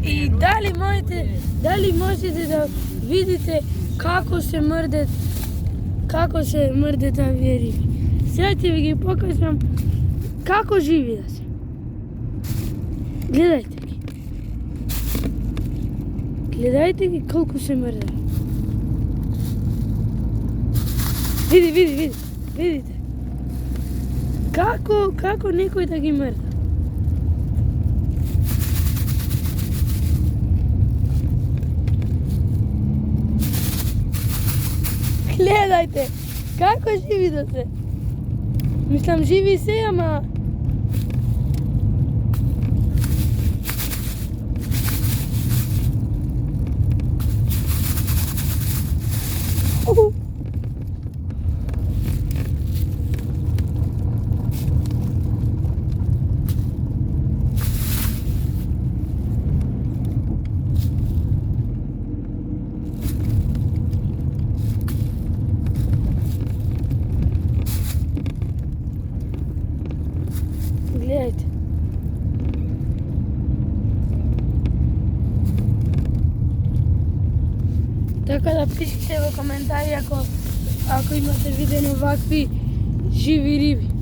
И дали можете да видите како се мрдат овие риби. Сега ќе ви ги покажам како живи да се. Гледајте ги колку се мрдат. Видите. Како некој да ги мрда. Гледајте, како живи да се. Мислам, живи се, ама... Гледајте. Така да пишете во коментари ако имате видено вакви живи риби.